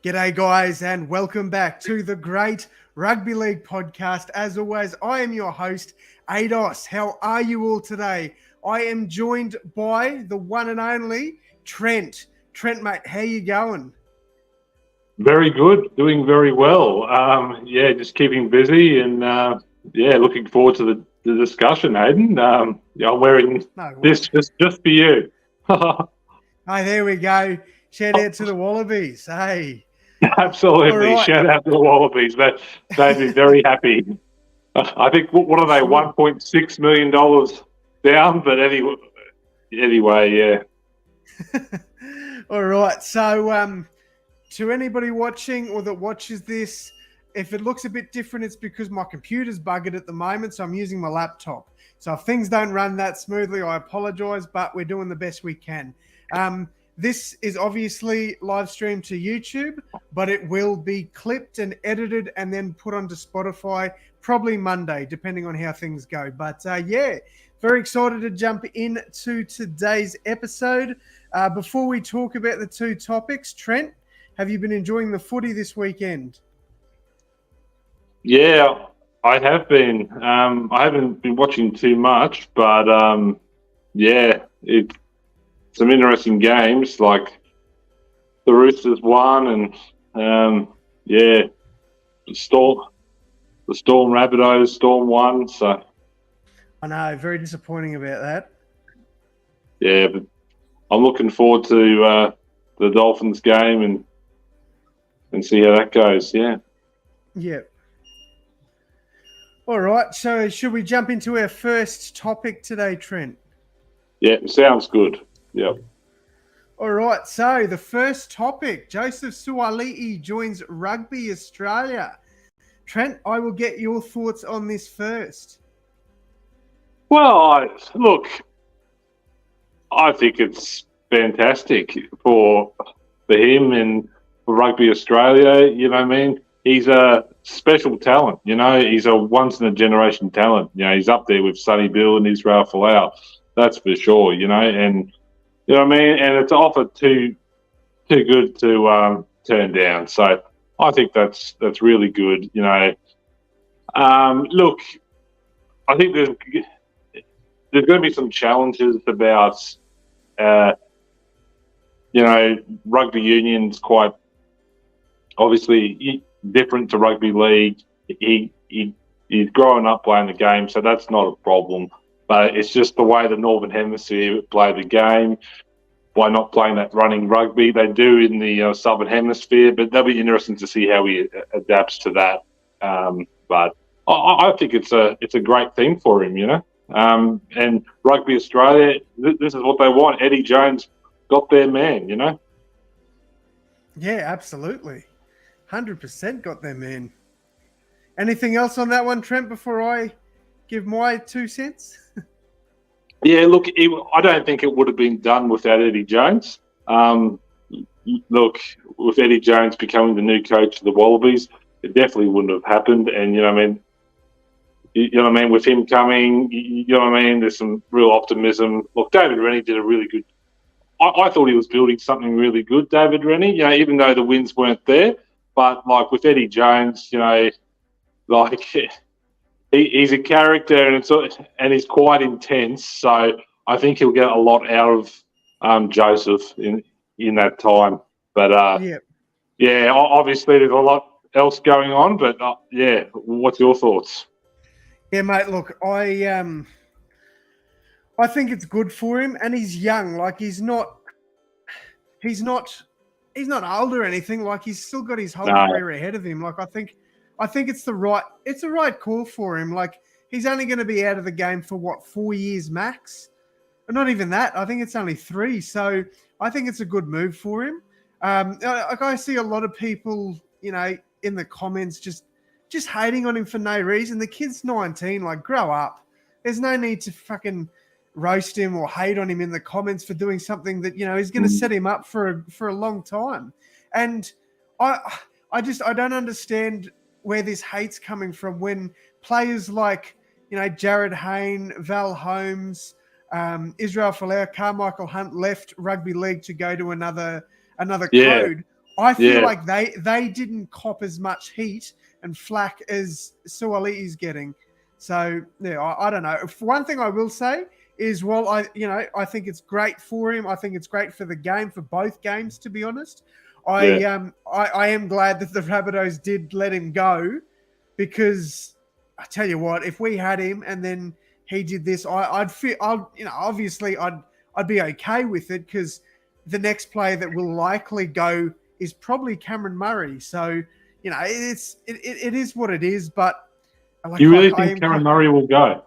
G'day, guys, and welcome back to the Great Rugby League podcast. As always, I am your host, Ados. How are you all today? I am joined by the one and only Trent. Trent, mate, how you going? Very good, doing very well. Just keeping busy and looking forward to the discussion, Hayden. I'm wearing this just for you. Hey, there we go. Shout out to the Wallabies. Hey. Absolutely. Right. Shout out to the Wallabies. They'd be very happy. I think, what are they, $1.6 million down? But anyway, yeah. All right. So to anybody watching or that watches this, if it looks a bit different, it's because my computer's buggered at the moment, so I'm using my laptop. So if things don't run that smoothly, I apologize, but we're doing the best we can. This is obviously live streamed to YouTube, but it will be clipped and edited and then put onto Spotify probably Monday, depending on how things go. But very excited to jump into today's episode. Before we talk about the two topics, Trent, have you been enjoying the footy this weekend? Yeah, I have been. I haven't been watching too much, but it's some interesting games, like the Roosters won, and the Storm Rabbitohs, Storm won. So I know, very disappointing about that. Yeah, but I'm looking forward to the Dolphins game and see how that goes. Yeah. Yeah. All right. So should we jump into our first topic today, Trent? Yeah, sounds good. Yep. All right, so the first topic, Joseph Sua'ali'i joins Rugby Australia. Trent, I will get your thoughts on this first. Well, I think it's fantastic for him and for Rugby Australia. You know what I mean? He's a special talent. You know, he's a once-in-a-generation talent. You know, he's up there with Sonny Bill and Israel Folau. That's for sure, you know, and you know what I mean? And it's an offer too good to turn down. So I think that's really good, you know. Look, I think there's going to be some challenges about, rugby union's quite obviously different to rugby league. He's growing up playing the game, so that's not a problem. But it's just the way the Northern Hemisphere play the game. Why not playing that running rugby? They do in the Southern Hemisphere, but that'll be interesting to see how he adapts to that. But I think it's a great thing for him, you know. And Rugby Australia, this is what they want. Eddie Jones got their man, you know. Yeah, absolutely. 100% got their man. Anything else on that one, Trent, before I give my 2 cents? Yeah, look, I don't think it would have been done without Eddie Jones. Look, with Eddie Jones becoming the new coach of the Wallabies, it definitely wouldn't have happened. And you know what I mean, with him coming, you know what I mean, there's some real optimism. Look, David Rennie did a really good. I thought he was building something really good, David Rennie. You know, even though the wins weren't there, but like with Eddie Jones, you know, like. He's a character and he's quite intense, so I think he'll get a lot out of Joseph in that time. But obviously there's a lot else going on. But what's your thoughts? Yeah, mate. Look, I think it's good for him, and he's young. Like he's not old or anything. Like he's still got his whole career ahead of him. Like I think it's the right call for him. Like he's only going to be out of the game for 4 years max? Not even that. I think it's only 3. So I think it's a good move for him. I see a lot of people, you know, in the comments just hating on him for no reason. The kid's 19. Like, grow up. There's no need to fucking roast him or hate on him in the comments for doing something that, you know, is going to set him up for a long time. And I don't understand where this hate's coming from when players like, you know, Jared Hayne, Val Holmes, Israel Folau, Carmichael Hunt left rugby league to go to another code. I feel like they didn't cop as much heat and flack as Sua'ali'i's getting. So yeah, I don't know. One thing I will say is, while I think it's great for him. I think it's great for the game, for both games, to be honest. I am glad that the Rabbitohs did let him go, because I tell you what, if we had him and then he did this, obviously I'd be okay with it, because the next player that will likely go is probably Cameron Murray. So, it is what it is. But you really think Cameron Murray will go?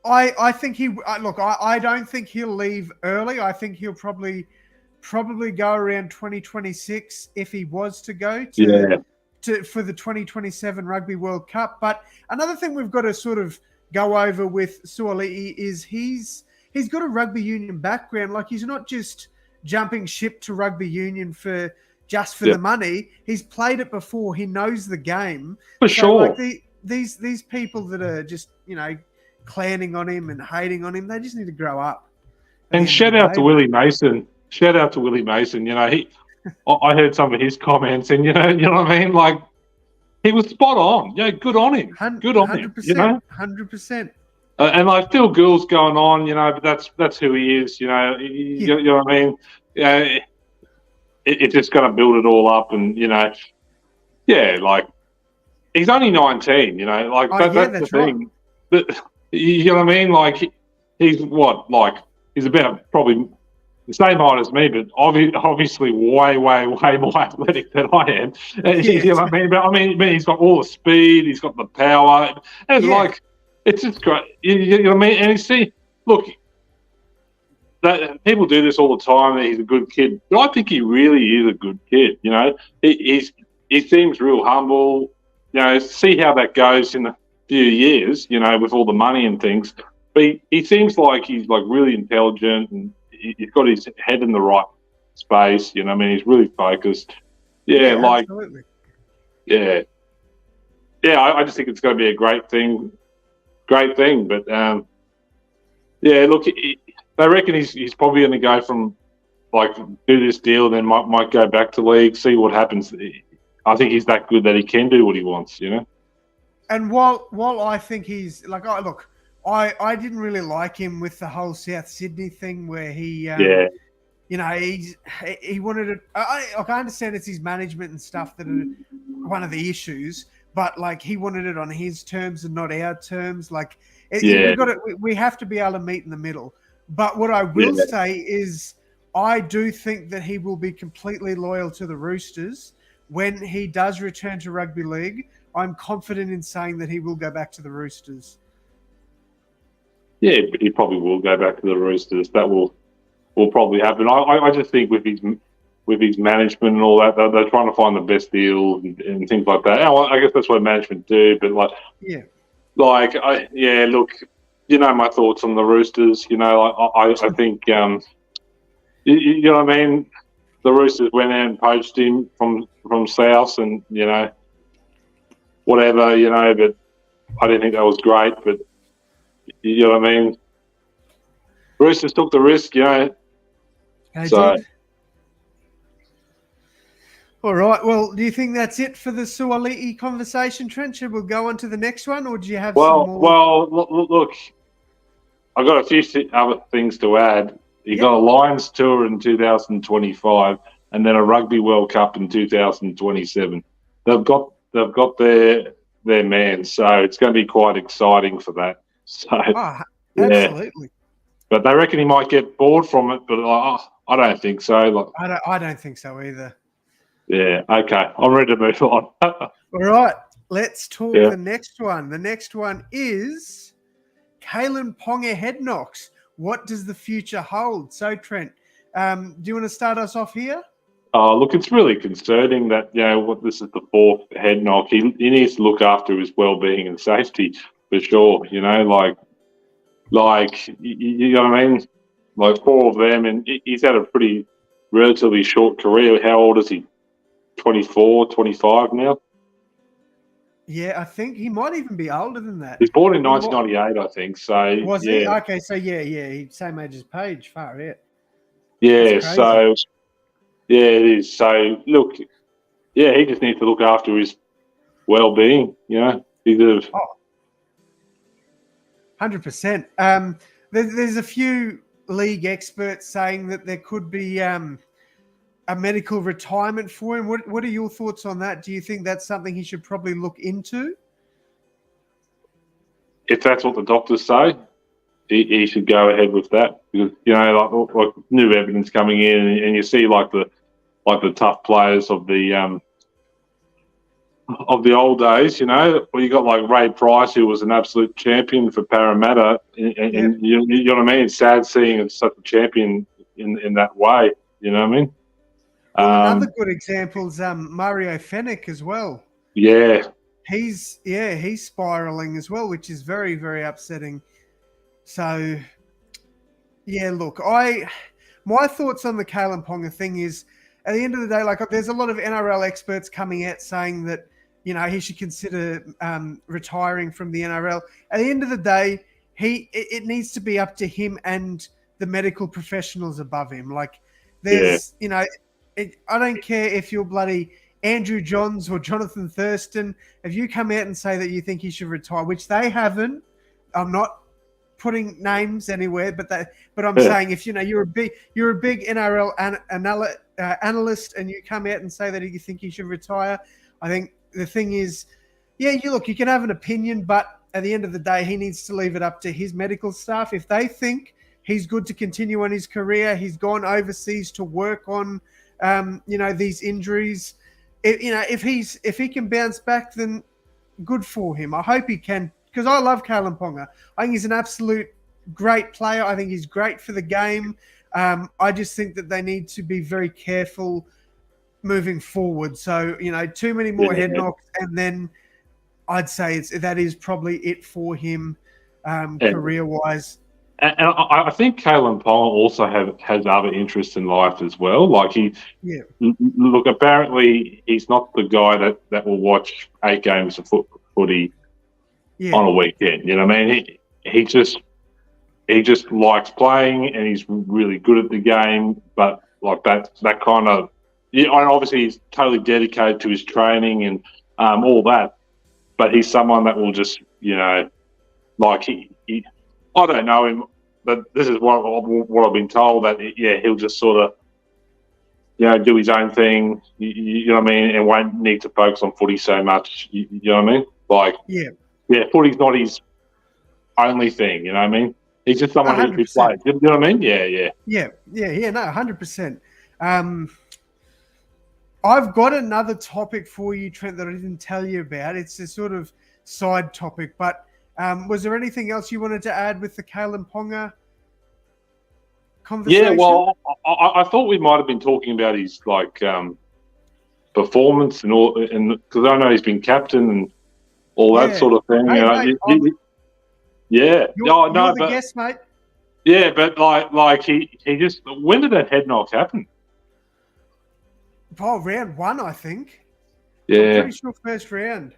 I think he look. I don't think he'll leave early. I think he'll probably go around 2026 if he was to go for the 2027 Rugby World Cup. But another thing we've got to sort of go over with Sua'ali'i is he's got a rugby union background. Like, he's not just jumping ship to rugby union for the money. He's played it before. He knows the game. For sure. Like these people that are just, clanning on him and hating on him, they just need to grow up. And shout out to Willie Mason. Shout out to Willie Mason. I heard some of his comments, and you know what I mean. Like, he was spot on. Good on him. Good on him. 100%. And like Phil Gould's going on, but that's who he is. You know what I mean. It's just going to build it all up, and like, he's only 19. That's the thing. Right. But you know what I mean. Like, he's what? Like, he's about probably the same height as me, but obviously way more athletic than I am. You know what I mean? But I mean, he's got all the speed, he's got the power, and like, it's just great. You know what I mean? And you see, look, people do this all the time. That he's a good kid, but I think he really is a good kid. He seems real humble. See how that goes in a few years. With all the money and things, but he seems like he's like really intelligent, and he's got his head in the right space. I mean, he's really focused. Absolutely. I just think it's going to be a great thing. But look, they reckon he's probably going to go from, like, do this deal, then might go back to league, see what happens. I think he's that good that he can do what he wants. And while I think he's like, I didn't really like him with the whole South Sydney thing, where he he wanted it. I understand it's his management and stuff that are one of the issues, but like, he wanted it on his terms and not our terms. Like, we have to be able to meet in the middle. But what I will say is, I do think that he will be completely loyal to the Roosters when he does return to rugby league. I'm confident in saying that he will go back to the Roosters. Yeah, he probably will go back to the Roosters. That will probably happen. I just think with his management and all that, they're trying to find the best deal and things like that. I guess that's what management do. But look, my thoughts on the Roosters. I think you know what I mean. The Roosters went out and poached him from South, and whatever, but I didn't think that was great. But you know what I mean. Roosters took the risk, They did. All right. Well, do you think that's it for the Sua'ali'i conversation, Trent? Should we go on to the next one, or do you have some more? Well, look, I've got a few other things to add. You got a Lions tour in 2025, and then a Rugby World Cup in 2027. They've got their man, so it's going to be quite exciting for that. So, absolutely. But they reckon he might get bored from it, but I don't think so. Like, I don't think so either. Yeah. Okay. I'm ready to move on. All right. Let's talk the next one. The next one is Kalyn Ponga head knocks. What does the future hold? So, Trent, do you want to start us off here? Look, it's really concerning that, this is the fourth head knock. He needs to look after his well-being and safety for sure. You know what I mean? Like, 4 of them, and he's had a pretty relatively short career. How old is he? 24, 25 now? Yeah, I think he might even be older than that. He's born in 1998, I think. So was he? Okay, so he's same age as Page. Far out. Yeah, so Yeah, it is. So, look, yeah, he just needs to look after his well-being, you know. Because 100%. There's a few league experts saying that there could be a medical retirement for him. What are your thoughts on that? Do you think that's something he should probably look into? if that's what the doctors say, he should go ahead with that. Because, you know, like new evidence coming in, and you see like the tough players of the old days, you know. Well, you got like Ray Price, who was an absolute champion for Parramatta, and you know what I mean. It's sad seeing such a champion in that way. You know what I mean? Well, another good example is Mario Fenech as well. Yeah, he's spiraling as well, which is very, very upsetting. So, yeah, look, my thoughts on the Kalyn Ponga thing is, at the end of the day, like, there's a lot of NRL experts coming out saying that, you know, he should consider retiring from the NRL. At the end of the day, it needs to be up to him and the medical professionals above him. Like, there's, you know, I don't care if you're bloody Andrew Johns or Jonathan Thurston. If you come out and say that you think he should retire, which they haven't, I'm not putting names anywhere, but I'm saying, if you know you're a big NRL analyst and you come out and say that you think he should retire, I think the thing is, yeah, you can have an opinion, but at the end of the day, he needs to leave it up to his medical staff. If they think he's good to continue on his career, he's gone overseas to work on you know, these injuries. If he can bounce back, then good for him. I hope he can, because I love Kalyn Ponga. I think he's an absolute great player. I think he's great for the game. I just think that they need to be very careful moving forward. So, you know, too many more head knocks, and then I'd say that is probably it for him career-wise. And I think Kalyn Ponga also has other interests in life as well. Like look, apparently he's not the guy that will watch 8 games of footy on a weekend. You know what I mean? He just likes playing, and he's really good at the game. But like that kind of, and obviously he's totally dedicated to his training and all that. But he's someone that will just, you know, like he I don't know him, but this is what I've been told, that he'll just sort of, you know, do his own thing. You know what I mean, and won't need to focus on footy so much. You know what I mean? Like footy's not his only thing. You know what I mean? He's just someone who plays. You know what I mean? Yeah. No, 100%. I've got another topic for you, Trent, that I didn't tell you about. It's a sort of side topic, but was there anything else you wanted to add with the Kalyn Ponga conversation? Yeah, well, I thought we might have been talking about his performance and all, and because I know he's been captain and all that sort of thing. Hey, mate, you're the guest, mate. Yeah, but like he just, when did that head knock happen? Oh, round 1, I think. Yeah, I'm pretty sure first round.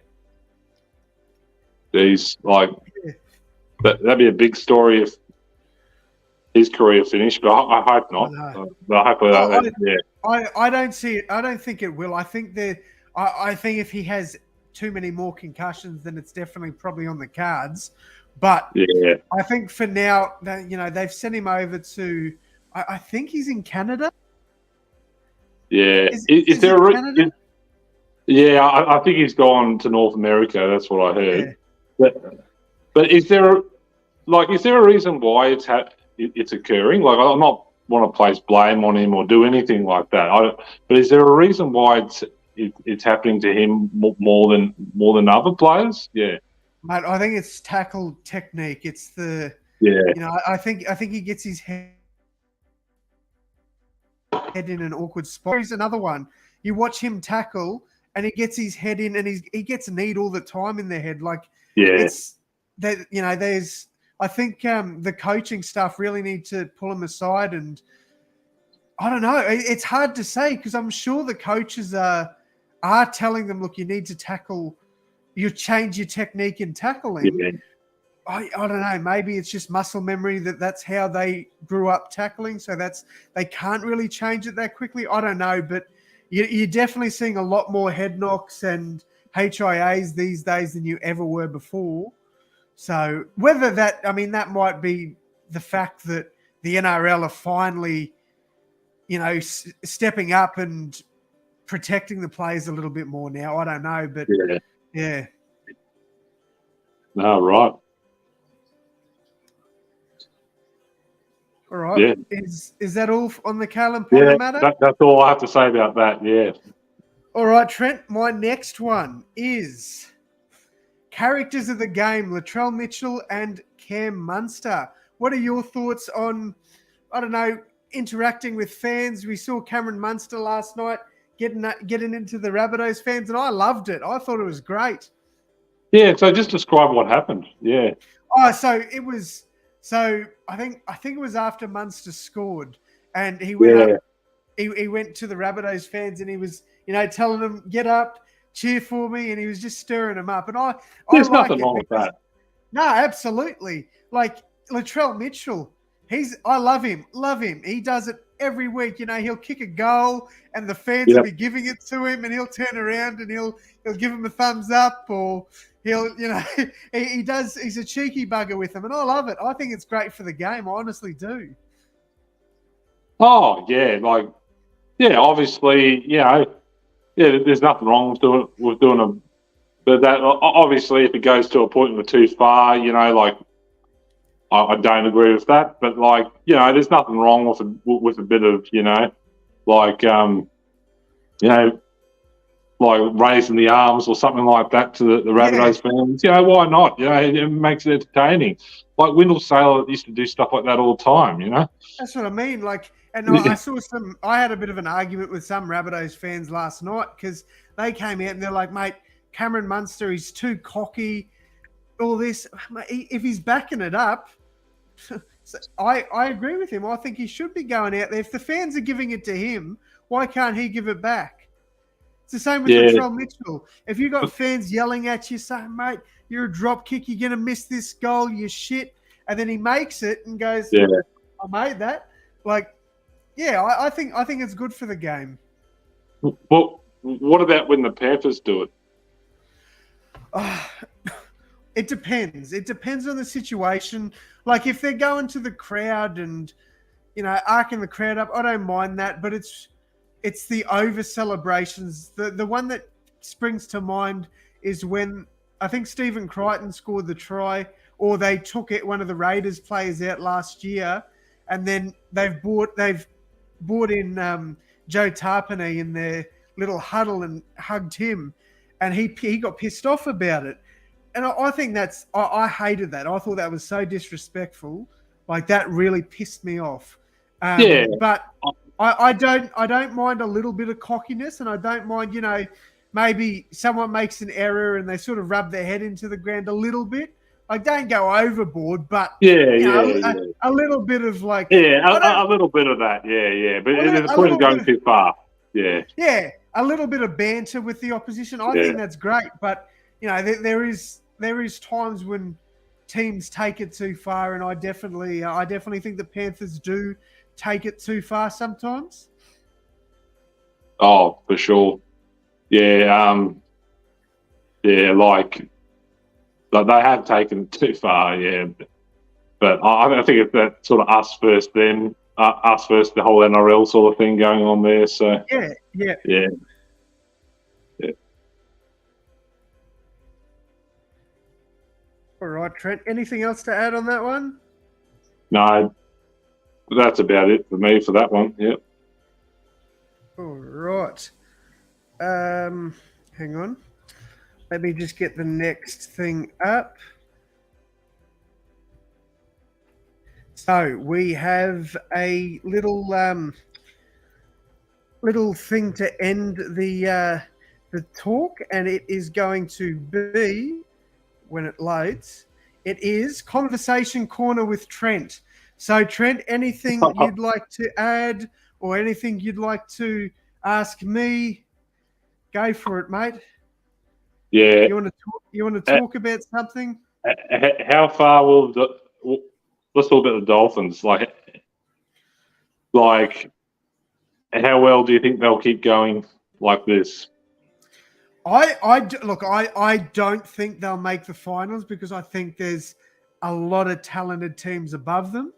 He's like, that'd be a big story if his career finished, but I hope not. I don't see it. I don't think it will. I think I think if he has too many more concussions, then it's definitely probably on the cards. But I think for now, you know, they've sent him over to, I think he's in Canada. Yeah. Is there Canada? I think he's gone to North America. That's what I heard. Yeah. But is there a reason why it's occurring? Like, I'm not want to place blame on him or do anything like that. But is there a reason why it's happening to him more than other players? Yeah. Mate, I think it's tackle technique. It's the you know, I think he gets his head in an awkward spot. Here's another one. You watch him tackle, and he gets his head in, and he gets kneed all the time in the head. Like, it's that, you know, there's, I think the coaching staff really need to pull him aside, and I don't know. It's hard to say, because I'm sure the coaches are telling them, look, you need to tackle. You change your technique in tackling. I don't know. Maybe it's just muscle memory that's how they grew up tackling. So they can't really change it that quickly. I don't know, but you're definitely seeing a lot more head knocks and HIAs these days than you ever were before. So whether that might be the fact that the NRL are finally, stepping up and protecting the players a little bit more now. I don't know, but yeah. No, right. All right. Yeah. Is that all on the Kalyn Ponga matter? That's all I have to say about that, yeah. All right, Trent, my next one is characters of the game, Latrell Mitchell and Cam Munster. What are your thoughts on, interacting with fans? We saw Cameron Munster last night getting into the Rabbitohs fans, and I loved it. I thought it was great. Yeah, so just describe what happened. Yeah. Oh, so it was... So I think it was after Munster scored, and he went up. He went to the Rabbitohs fans, and he was telling them, "Get up, cheer for me," and he was just stirring them up. And there's nothing wrong with that. No, absolutely. Like Latrell Mitchell, I love him. He does it every week. He'll kick a goal, and the fans will be giving it to him, and he'll turn around and he'll give him a thumbs up, or he does. He's a cheeky bugger with them, and I love it. I think it's great for the game. I honestly do. Oh yeah, obviously, there's nothing wrong with doing a, but that obviously if it goes to a point where too far, I don't agree with that. But there's nothing wrong with a bit of like raising the arms or something like that to the Rabbitohs fans. Why not? It makes it entertaining. Like Wendell Saylor used to do stuff like that all the time, That's what I mean. I saw I had a bit of an argument with some Rabbitohs fans last night because they came out and they're like, mate, Cameron Munster, he's too cocky, all this. If he's backing it up, I agree with him. I think he should be going out there. If the fans are giving it to him, why can't he give it back? It's the same with Latrell Mitchell. If you got fans yelling at you saying, mate, you're a drop kick, you're going to miss this goal, you shit, and then he makes it and goes, I made that. I think it's good for the game. Well, what about when the Panthers do it? It depends. It depends on the situation. Like if they're going to the crowd and, arcing the crowd up, I don't mind that, but it's the over celebrations. The one that springs to mind is when I think Stephen Crichton scored the try, or they took one of the Raiders players out last year, and then they've brought in Joe Tarpanay in their little huddle and hugged him, and he got pissed off about it. And I think I hated that. I thought that was so disrespectful. That really pissed me off. But I don't mind a little bit of cockiness, and I don't mind, maybe someone makes an error and they sort of rub their head into the ground a little bit. Don't go overboard, but a little bit of a little bit of that, But there's a point of going too far, a little bit of banter with the opposition. I think that's great, but there is times when teams take it too far, and I definitely think the Panthers do take it too far sometimes. Oh, for sure. Like they have taken it too far, But I think it's that sort of us versus them, us versus the whole NRL sort of thing going on there. So yeah. All right, Trent. Anything else to add on that one? No, that's about it for me for that one. Yep. All right. Hang on. Let me just get the next thing up. So we have a little thing to end the talk, and it is going to be, when it loads, it is Conversation Corner with Trent. So Trent, anything you'd like to add or anything you'd like to ask me? Go for it, mate. Yeah. You want to talk about something? how far will let's talk about the Dolphins. Like, how well do you think they'll keep going like this? I don't think they'll make the finals because I think there's a lot of talented teams above them,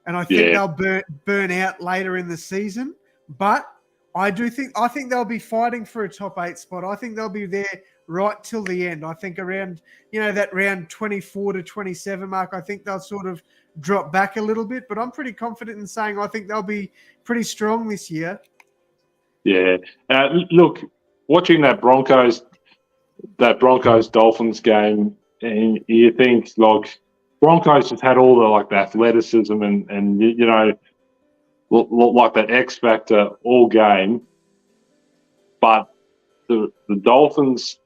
and I think they'll burn out later in the season. But I think they'll be fighting for a top 8 spot. I think they'll be there right till the end. I think around that round 24 to 27 mark, I think they'll sort of drop back a little bit. But I'm pretty confident in saying I think they'll be pretty strong this year. Yeah. Look, watching that Broncos Dolphins game, and you think like Broncos just had all the athleticism and like that X factor all game, but the Dolphins.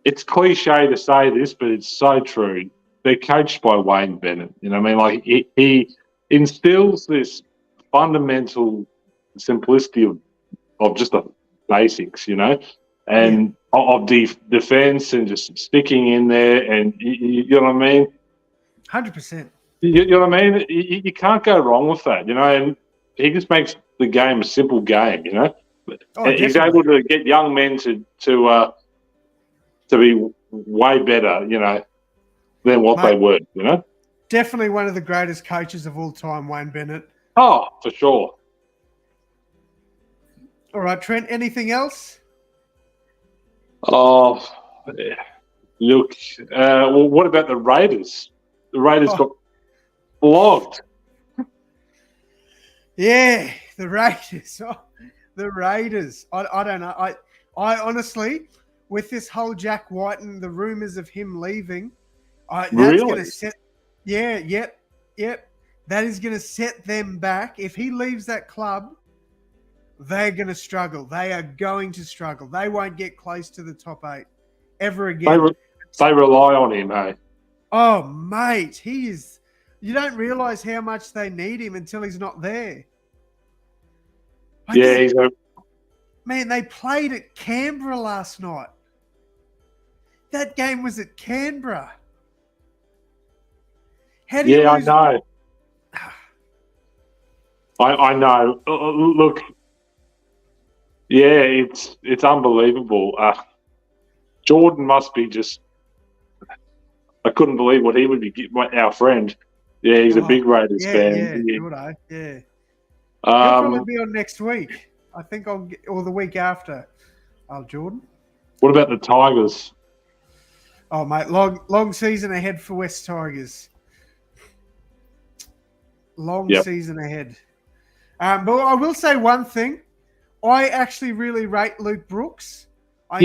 It's cliche to say this, but it's so true. They're coached by Wayne Bennett. You know what I mean? Like he instills this fundamental simplicity of just the basics, and of defense and just sticking in there, and you know what I mean? 100%. You know what I mean? You can't go wrong with that, and he just makes the game a simple game, He's able to get young men to be way better, than what they were, Definitely one of the greatest coaches of all time, Wayne Bennett. Oh, for sure. All right, Trent, anything else? Oh, look, well, what about the Raiders? The Raiders got flogged. Yeah, the Raiders. Oh, the Raiders. I don't know. I honestly, with this whole Jack White and the rumours of him leaving, that's going to set. Yeah, yep. That is going to set them back. If he leaves that club, they're going to struggle. They are going to struggle. They won't get close to the top 8 ever again. They rely on him, hey? Oh, mate, he is. You don't realise how much they need him until he's not there. Man, they played at Canberra last night. That game was at Canberra. How do you lose? I know. I know. Look, it's unbelievable. Jordan must be just. I couldn't believe what he would be giving our friend. Yeah, he's a big Raiders fan. Yeah. He'll probably be on next week. I think or the week after. Jordan. What about the Tigers? Oh, mate, long season ahead for West Tigers. Long season ahead. But I will say one thing. I actually really rate Luke Brooks. I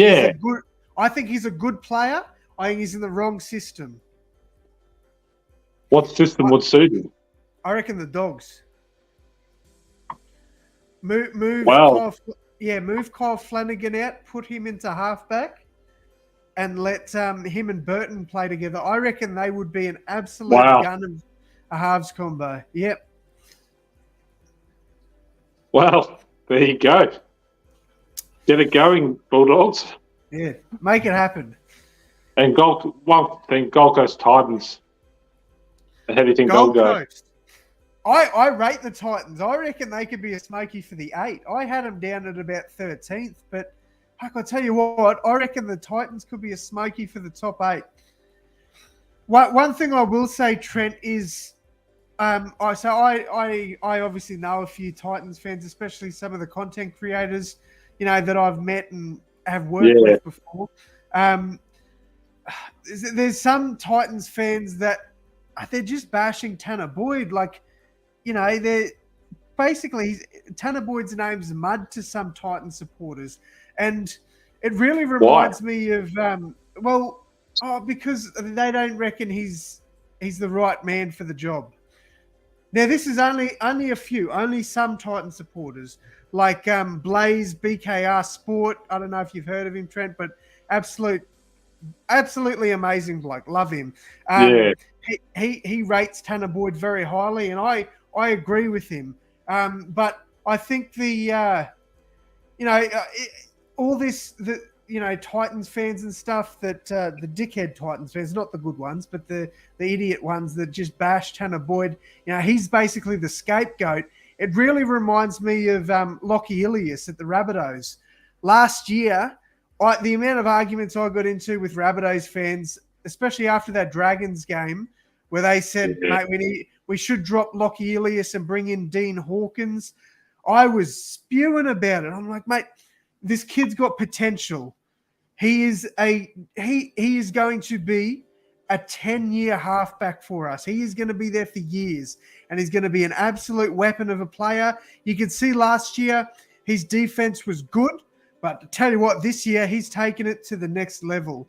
think he's a good player. I think he's in the wrong system. What system would suit him? I reckon the Dogs. Move Kyle Flanagan out, put him into halfback, and let him and Burton play together. I reckon they would be an absolute gun of a halves combo. Yep. Well, there you go. Get it going, Bulldogs. Yeah, make it happen. And Gold Coast Titans. How do you think they'll go? I rate the Titans. I reckon they could be a smoky for the 8. I had them down at about 13th, but I'll tell you what, I reckon the Titans could be a smoky for the top 8. One thing I will say, Trent, is I obviously know a few Titans fans, especially some of the content creators, that I've met and have worked with before. There's some Titans fans that they're just bashing Tanner Boyd. They're basically Tanner Boyd's name's mud to some Titan supporters. And it really reminds me of, because they don't reckon he's the right man for the job. Now, this is only some Titan supporters, like Blaze, BKR Sport. I don't know if you've heard of him, Trent, but absolutely amazing bloke. Love him. He rates Tanner Boyd very highly, and I agree with him. But I think all this, Titans fans and stuff that the dickhead Titans fans, not the good ones, but the idiot ones that just bash Tanner Boyd. He's basically the scapegoat. It really reminds me of Lockie Ilias at the Rabbitohs. Last year, the amount of arguments I got into with Rabbitohs fans, especially after that Dragons game, where they said, mate, we should drop Lockie Ilias and bring in Dean Hawkins. I was spewing about it. I'm like, mate, this kid's got potential. He is going to be a 10-year halfback for us. He is going to be there for years, and he's going to be an absolute weapon of a player. You can see last year his defense was good, but to tell you what, this year he's taken it to the next level.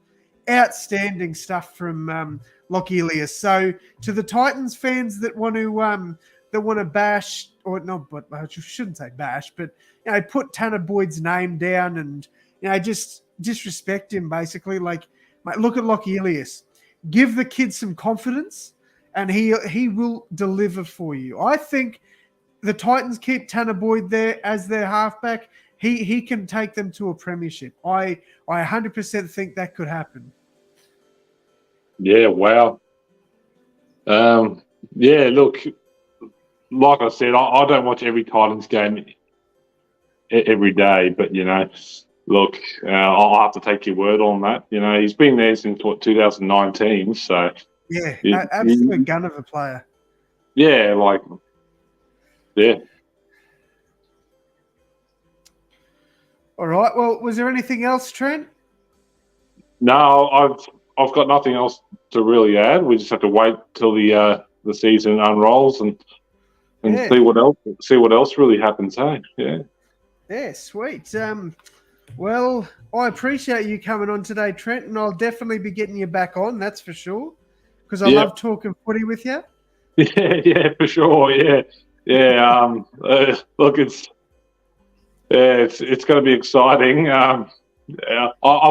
Outstanding stuff from Lockie Ilias. So to the Titans fans that want to bash, or not, but I shouldn't say bash, but put Tanner Boyd's name down and just disrespect him basically. Like, mate, look at Lockie Ilias. Give the kid some confidence, and he will deliver for you. I think the Titans keep Tanner Boyd there as their halfback. He can take them to a premiership. I 100% think that could happen. Yeah, wow. Yeah, look, like I said, I don't watch every Titans game every day, but, look, I'll have to take your word on that. He's been there since, 2019, so... Yeah, absolute gun of a player. Yeah, yeah. All right. Well, was there anything else, Trent? No, I've got nothing else to really add. We just have to wait till the season unrolls and see what else really happens. Hey, yeah, sweet. Well, I appreciate you coming on today, Trent, and I'll definitely be getting you back on. That's for sure, because I love talking footy with you. Yeah, for sure. Yeah. Look, it's going to be exciting. I've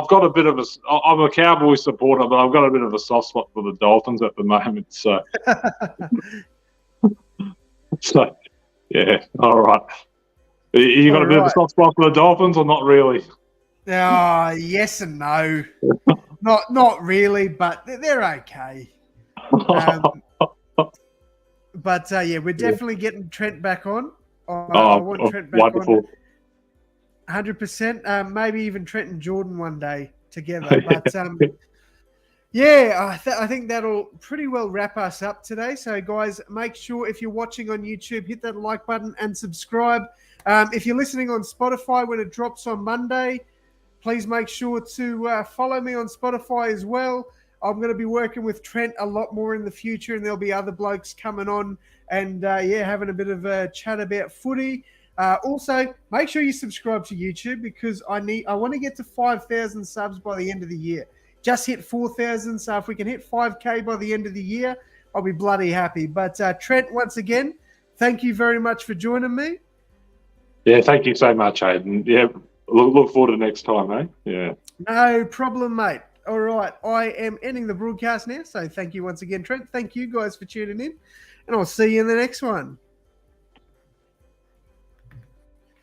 got a bit of I'm a Cowboy supporter, but I've got a bit of a soft spot for the Dolphins at the moment. So, yeah, all right. You got a bit of a soft spot for the Dolphins, or not really? Yes and no. not really, but they're okay. But we're definitely getting Trent back on. I want Trent back wonderful. On. 100%. Maybe even Trent and Jordan one day together. But I think that'll pretty well wrap us up today. So, guys, make sure if you're watching on YouTube, hit that like button and subscribe. If you're listening on Spotify when it drops on Monday, please make sure to follow me on Spotify as well. I'm going to be working with Trent a lot more in the future, and there'll be other blokes coming on and, having a bit of a chat about footy. Also, make sure you subscribe to YouTube, because I want to get to 5,000 subs by the end of the year. Just hit 4,000, so if we can hit 5K by the end of the year, I'll be bloody happy. But Trent, once again, thank you very much for joining me. Yeah, thank you so much, Hayden. Yeah, look forward to next time, eh? Yeah. No problem, mate. All right, I am ending the broadcast now, so thank you once again, Trent. Thank you guys for tuning in, and I'll see you in the next one.